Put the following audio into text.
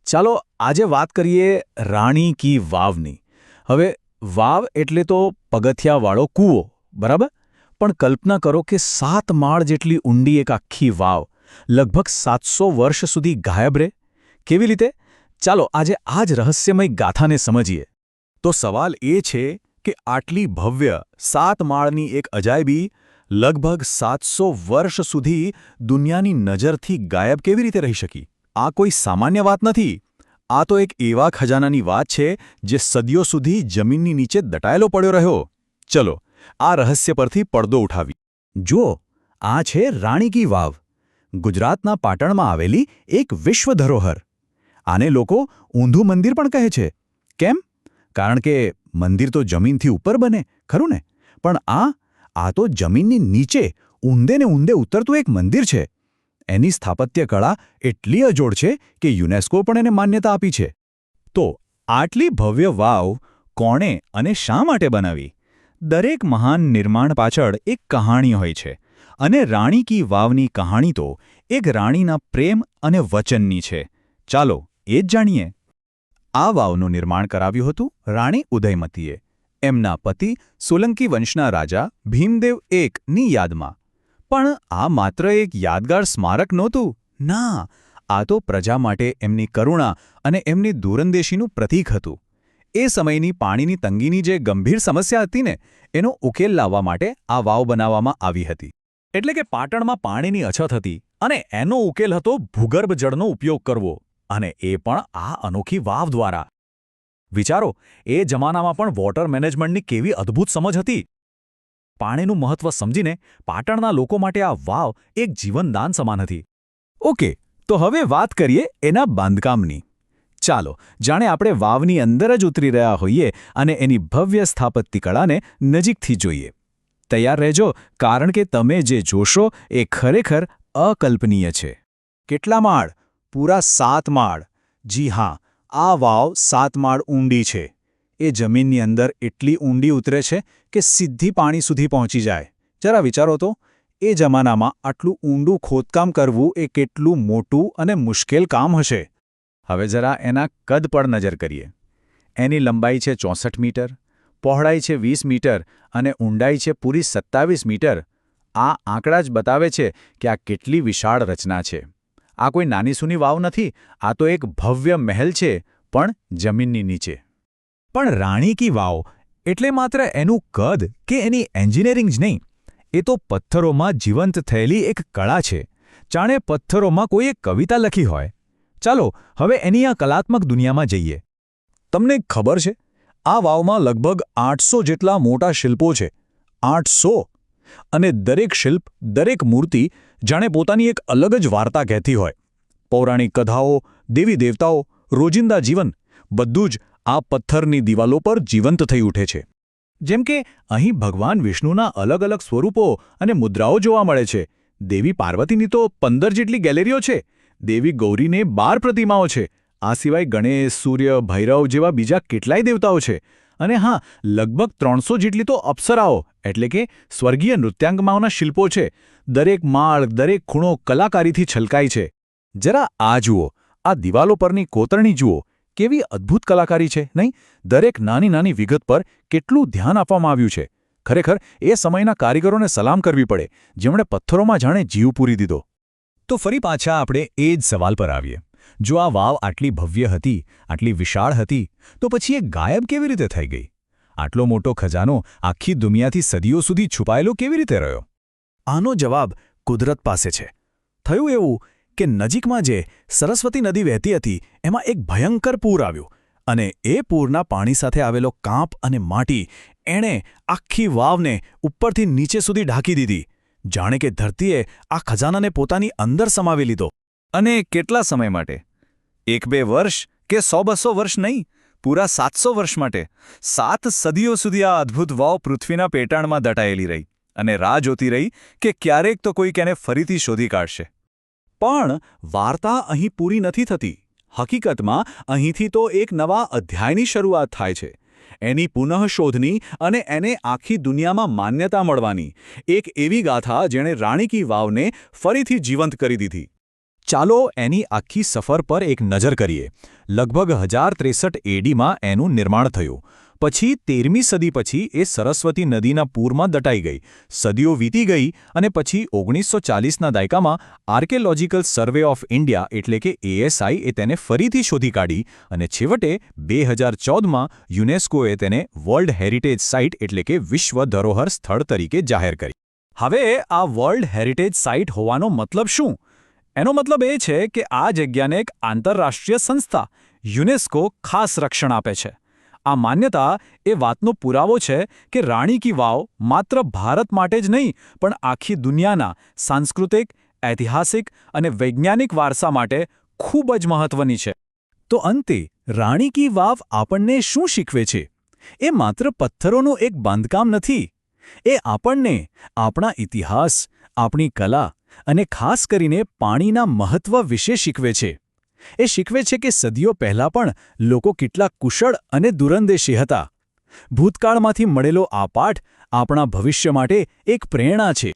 ચાલો આજે વાત કરીએ રાણી કી વાવની. હવે વાવ એટલે તો પગથિયાવાળો કૂવો, બરાબર? પણ કલ્પના કરો કે 7 માળ જેટલી ઊંડી એક આખી વાવ, લગભગ 700 વર્ષ સુધી ગાયબ રહે. કેવી રીતે? ચાલો આજે આ જ રહસ્યમય ગાથાને સમજીએ. તો સવાલ એ છે કે આટલી ભવ્ય 7 માળની એક અજાયબી લગભગ 700 વર્ષ સુધી દુનિયાની નજરથી ગાયબ કેવી રીતે રહી શકી? આ કોઈ સામાન્ય વાત નથી. આ તો એક એવા ખજાનાની વાત છે જે સદીઓ સુધી જમીનની નીચે દટાયેલો પડ્યો રહ્યો. ચલો આ રહસ્ય પરથી પડદો ઉઠાવી. જુઓ, આ છે રાણી કી વાવ, ગુજરાતના પાટણમાં આવેલી એક વિશ્વ ધરોહર. આને લોકો ઊંધું મંદિર પણ કહે છે. કેમ? કારણ કે મંદિર તો જમીનથી ઉપર બને, ખરું ને? પણ આ તો જમીનની નીચે ઊંડે ને ઊંડે ઉતરતું એક મંદિર છે. એની સ્થાપત્ય કળા એટલી અજોડ છે કે યુનેસ્કો પણ એને માન્યતા આપી છે. તો આટલી ભવ્ય વાવ કોણે અને શા માટે બનાવી? દરેક મહાન નિર્માણ પાછળ એક કહાણી હોય છે, અને રાણી કી વાવની કહાણી તો એક રાણીના પ્રેમ અને વચનની છે. ચાલો એ જ જાણીએ. આ વાવનું નિર્માણ કરાવ્યું હતું રાણી ઉદયમતીએ, એમના પતિ સોલંકી વંશના રાજા ભીમદેવ ની યાદમાં. પણ આ માત્ર એક યાદગાર સ્મારક નહોતું. ના, આ તો પ્રજા માટે એમની કરુણા અને એમની દૂરંદેશીનું પ્રતીક હતું. એ સમયની પાણીની તંગીની જે ગંભીર સમસ્યા હતી ને, એનો ઉકેલ લાવવા માટે આ વાવ બનાવવામાં આવી હતી. એટલે કે પાટણમાં પાણીની અછત હતી અને એનો ઉકેલ હતો ભૂગર્ભ જળનો ઉપયોગ કરવો, અને એ પણ આ અનોખી વાવ દ્વારા. વિચારો, એ જમાનામાં પણ વોટર મેનેજમેન્ટની કેવી અદ્ભુત સમજ હતી. પાણીનું મહત્વ સમજીને પાટણના લોકો માટે આ વાવ એક જીવનદાન સમાન હતી. ઓકે, તો હવે વાત કરીએ એના બાંધકામની. ચાલો જાણે આપણે વાવની અંદર જ ઉતરી રહ્યા હોઈએ અને એની ભવ્ય સ્થાપત્ય કળાને નજીકથી જોઈએ. તૈયાર રહેજો, કારણ કે તમે જે જોશો એ ખરેખર અકલ્પનીય છે. કેટલા માળ? પૂરા 7 માળ. જી હા, આ વાવ 7 માળ ઊંડી છે. એ જમીનની અંદર એટલી ઊંડી ઉતરે છે કે સીધી પાણી સુધી પહોંચી જાય. જરા વિચારો તો, એ જમાનામાં આટલું ઊંડું ખોદકામ કરવું એ કેટલું મોટું અને મુશ્કેલ કામ હશે. હવે જરા એના કદ પર નજર કરીએ. એની લંબાઈ છે 64 મીટર, પહોળાઈ છે 20 મીટર અને ઊંડાઈ છે પૂરી 27 મીટર. આ આંકડા જ બતાવે છે કે આ કેટલી વિશાળ રચના છે. આ કોઈ નાની સૂની વાવ નથી, આ તો એક ભવ્ય મહેલ છે, પણ જમીનની નીચે. પણ રાણી કી વાવ એટલે માત્ર એનું કદ કે એની એન્જિનિયરિંગ જ નહીં, એ તો પથ્થરોમાં જીવંત થયેલી એક કળા છે. જાણે પથ્થરોમાં કોઈ એક કવિતા લખી હોય. ચાલો હવે એની આ કલાત્મક દુનિયામાં જઈએ. તમને ખબર છે, આ વાવમાં લગભગ 800 જેટલા મોટા શિલ્પો છે. 800! અને દરેક શિલ્પ, દરેક મૂર્તિ જાણે પોતાની એક અલગ જ વાર્તા કહેતી હોય. પૌરાણિક કથાઓ, દેવી દેવતાઓ, રોજિંદા જીવન, બધું જ આ પથ્થરની દિવાલો પર જીવંત થઈ ઉઠે છે. જેમ કે અહીં ભગવાન વિષ્ણુના અલગ અલગ સ્વરૂપો અને મુદ્રાઓ જોવા મળે છે. દેવી પાર્વતીની તો 15 જેટલી ગેલેરીઓ છે. દેવી ગૌરીને 12 પ્રતિમાઓ છે. આ સિવાય ગણેશ, સૂર્ય, ભૈરવ જેવા બીજા કેટલાય દેવતાઓ છે. અને હા, લગભગ 300 જેટલી તો અપ્સરાઓ એટલે કે સ્વર્ગીય નૃત્યાંગમાઓના શિલ્પો છે. દરેક માળ, દરેક ખૂણો કલાકારીથી છલકાય છે. જરા આ જુઓ, આ દિવાલો પરની કોતરણી જુઓ, કેવી અદ્ભુત કલાકારી છે, નહીં? દરેક નાની નાની વિગત પર કેટલું ધ્યાન આપવામાં આવ્યું છે. ખરેખર એ સમયના કારીગરોને સલામ કરવી પડે, જેમણે પથ્થરોમાં જાણે જીવ પૂરી દીધો. તો ફરી પાછા આપણે એ જ સવાલ પર આવીએ. જો આ વાવ આટલી ભવ્ય હતી, આટલી વિશાળ હતી, તો પછી એ ગાયબ કેવી રીતે થઈ ગઈ? આટલો મોટો ખજાનો આખી દુનિયાથી સદીઓ સુધી છુપાયેલો કેવી રીતે રહ્યો? આનો જવાબ કુદરત પાસે છે. થયું એવું કે નજીકમાં જે સરસ્વતી નદી વહેતી હતી, એમાં એક ભયંકર પૂર આવ્યું, અને એ પૂરના પાણી સાથે આવેલો કાંપ અને માટી એણે આખી વાવને ઉપરથી નીચે સુધી ઢાંકી દીધી. જાણે કે ધરતીએ આ ખજાનાને પોતાની અંદર સમાવી લીધો. અને કેટલા સમય માટે? 1-2 વર્ષ કે 100-200 વર્ષ નહીં, પૂરા 700 વર્ષ માટે. 7 સદીઓ સુધી આ અદ્ભુત વાવ પૃથ્વીના પેટાળમાં દટાયેલી રહી અને રાહ જોતી રહી કે ક્યારેક તો કોઈક એને ફરીથી શોધી કાઢશે. પણ વાર્તા અહીં પૂરી નથી થતી. હકીકતમાં અહીંથી તો એક નવા અધ્યાયની શરૂઆત થાય છે. એની પુનઃશોધની અને એને આખી દુનિયામાં માન્યતા મળવાની. એક એવી ગાથા જેણે રાણી કી વાવને ફરીથી જીવંત કરી દીધી. ચાલો એની આખી સફર પર એક નજર કરીએ. લગભગ 1063 એડીમાં એનું નિર્માણ થયું. પછી 13મી સદી પછી એ સરસ્વતી નદીના પૂરમાં દટાઈ ગઈ. સદીઓ વીતી ગઈ અને પછી 1940ના દાયકામાં આર્કિયોલોજીકલ સર્વે ઓફ ઇન્ડિયા એટલે કે ASI એ તેને ફરીથી શોધી કાઢી અને છેવટે 2014માં યુનેસ્કોએ તેને વર્લ્ડ હેરિટેજ સાઇટ એટલે કે વિશ્વ ધરોહર સ્થળ તરીકે જાહેર કરી. હવે આ વર્લ્ડ હેરિટેજ સાઇટ હોવાનો મતલબ શું? એનો મતલબ એ છે કે આ જગ્યાને એક આંતરરાષ્ટ્રીય સંસ્થા યુનેસ્કો ખાસ રક્ષણ આપે છે. આ માન્યતા એ વાતનો પુરાવો છે કે રાણી કી વાવ માત્ર ભારત માટે જ નહીં પણ આખી દુનિયાના સાંસ્કૃતિક, ઐતિહાસિક અને વૈજ્ઞાનિક વારસા માટે ખૂબ જ મહત્વની છે. તો અંતે રાણી કી વાવ આપણને શું શીખવે છે? એ માત્ર પથ્થરોનું એક બાંધકામ નથી. એ આપણને આપણા ઇતિહાસ, આપણી કલા અને ખાસ કરીને પાણીના મહત્વ વિશે શીખવે છે. એ શીખવે છે કે સદીઓ પહેલાં પણ લોકો કેટલા કુશળ અને દૂરંદેશી હતા. ભૂતકાળમાંથી મળેલો આ પાઠ આપણા ભવિષ્ય માટે એક પ્રેરણા છે.